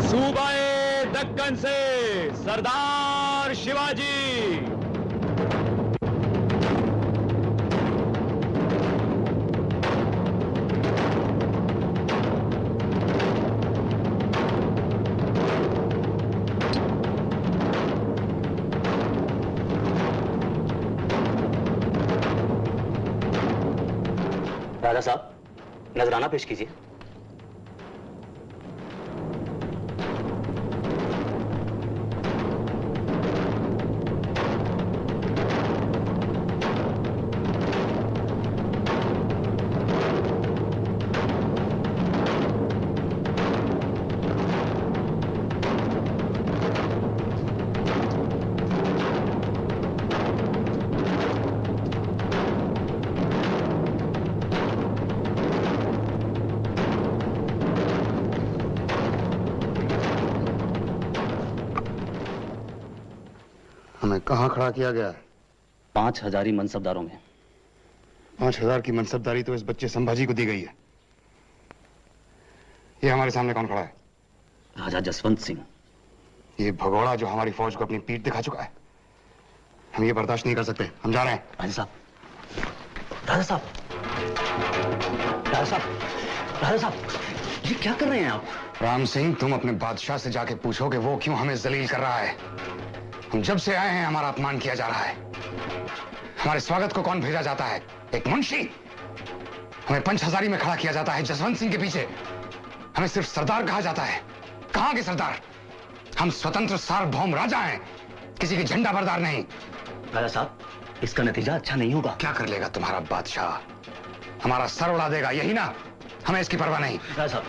सूबाए दक्कन से सरदार शिवाजी। राजा साहब, नजराना पेश कीजिए। हमें कहाँ खड़ा किया गया है? 5000 मनसबदारों में। 5000 की मनसबदारी तो इस बच्चे संभाजी को दी गई है। ये हमारे सामने कौन खड़ा है? राजा जसवंत सिंह। ये भगोड़ा जो हमारी फौज को अपनी पीठ दिखा चुका है। हम ये बर्दाश्त नहीं कर सकते। हम जा रहे हैं। राजा साहब, राजा साहब, राजा साहब, राजा साहब, ये क्या कर रहे हैं आप? राम सिंह, तुम अपने बादशाह से जाके पूछो कि वो क्यों हमें जलील कर रहा है। हम जब से आए हैं हमारा अपमान किया जा रहा है। हमारे स्वागत को कौन भेजा जाता है? एक मुंशी। हमें पंचहजारी में खड़ा किया जाता है जसवंत सिंह के पीछे। हमें सिर्फ सरदार कहा जाता है। कहां के सरदार? हम स्वतंत्र सार्वभौम राजा हैं, किसी के झंडा बरदार नहीं। राजा साहब, इसका नतीजा अच्छा नहीं होगा। क्या कर लेगा तुम्हारा बादशाह? हमारा सर उड़ा देगा, यही ना? हमें इसकी परवाह नहीं। राजा साहब,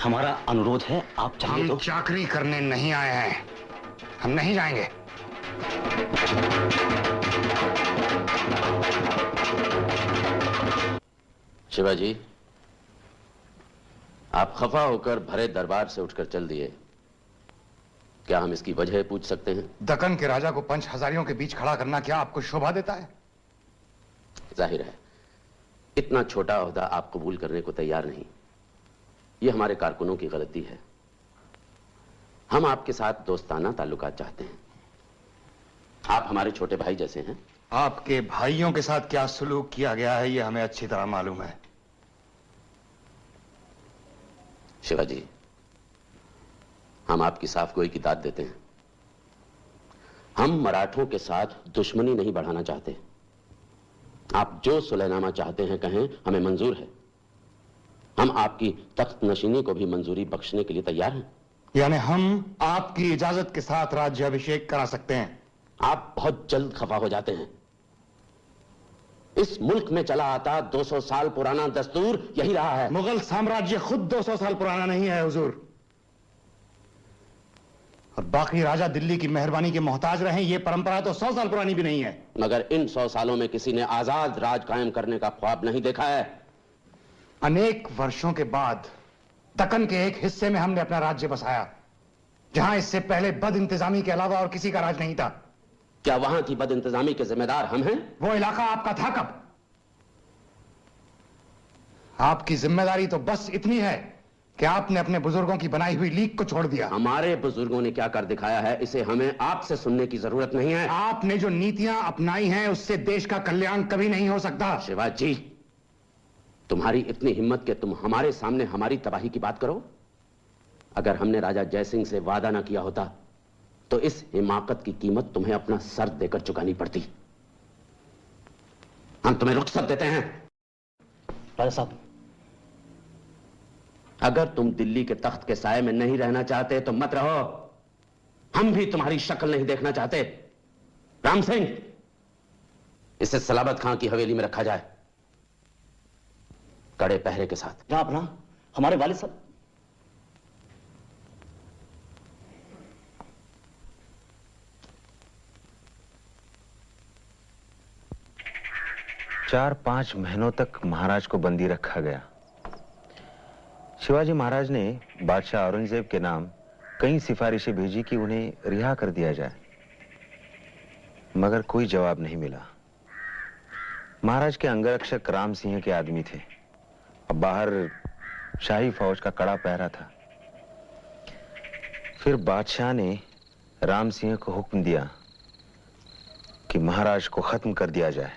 हमारा अनुरोध है, आप चाहिए हम तो चाकरी करने नहीं आए हैं। हम नहीं जाएंगे। शिवाजी, आप खफा होकर भरे दरबार से उठकर चल दिए। क्या हम इसकी वजह पूछ सकते हैं? दक्कन के राजा को पंचहजारियों के बीच खड़ा करना क्या आपको शोभा देता है? जाहिर है इतना छोटा ओहदा आप कबूल करने को तैयार नहीं। यह हमारे कारकुनों की गलती है। हम आपके साथ दोस्ताना ताल्लुकात चाहते हैं। आप हमारे छोटे भाई जैसे हैं। आपके भाइयों के साथ क्या सुलूक किया गया है यह हमें अच्छी तरह मालूम है। शिवाजी, हम आपकी साफ गोई की दाद देते हैं। हम मराठों के साथ दुश्मनी नहीं बढ़ाना चाहते। आप जो सुलहनामा चाहते हैं कहें, हमें मंजूर है। हम आपकी तख्त नशीनी को भी मंजूरी बख्शने के लिए तैयार हैं। यानी हम आपकी इजाजत के साथ राज्याभिषेक करा सकते हैं। आप बहुत जल्द खफा हो जाते हैं। इस मुल्क में चला आता 200 साल पुराना दस्तूर यही रहा है। मुगल साम्राज्य खुद 200 साल पुराना नहीं है हुजूर। और बाकी राजा दिल्ली की मेहरबानी के मोहताज रहे, ये परंपरा तो 100 साल पुरानी भी नहीं है। मगर इन 100 सालों में किसी ने आजाद राज कायम करने का ख्वाब नहीं देखा है। अनेक वर्षों के बाद दक्कन के एक हिस्से में हमने अपना राज्य बसाया, जहां इससे पहले बद इंतजामी के अलावा और किसी का राज नहीं था। क्या वहां की बद इंतजामी के जिम्मेदार हम हैं? वो इलाका आपका था कब? आपकी जिम्मेदारी तो बस इतनी है कि आपने अपने बुजुर्गों की बनाई हुई लीग को छोड़ दिया। हमारे बुजुर्गों ने क्या कर दिखाया है, इसे हमें आपसे सुनने की जरूरत नहीं है। आपने जो नीतियां अपनाई हैं उससे देश का कल्याण कभी नहीं हो सकता। शिवाजी, तुम्हारी इतनी हिम्मत कि तुम हमारे सामने हमारी तबाही की बात करो। अगर हमने राजा जयसिंह से वादा ना किया होता तो इस हिमाकत की कीमत तुम्हें अपना सर देकर चुकानी पड़ती। हम तुम्हें रुखसत देते हैं। राजा साहब, अगर तुम दिल्ली के तख्त के साए में नहीं रहना चाहते तो मत रहो। हम भी तुम्हारी शक्ल नहीं देखना चाहते। राम सिंह, इसे सलाबत खां की हवेली में रखा जाए, कड़े पहरे के साथ। जनाब ना, हमारे वालिद साहब। चार 5 महीनों तक महाराज को बंदी रखा गया। शिवाजी महाराज ने बादशाह औरंगजेब के नाम कई सिफारिशें भेजी कि उन्हें रिहा कर दिया जाए, मगर कोई जवाब नहीं मिला। महाराज के अंगरक्षक राम सिंह के आदमी थे और बाहर शाही फौज का कड़ा पहरा था। फिर बादशाह ने राम सिंह को हुक्म दिया कि महाराज को खत्म कर दिया जाए।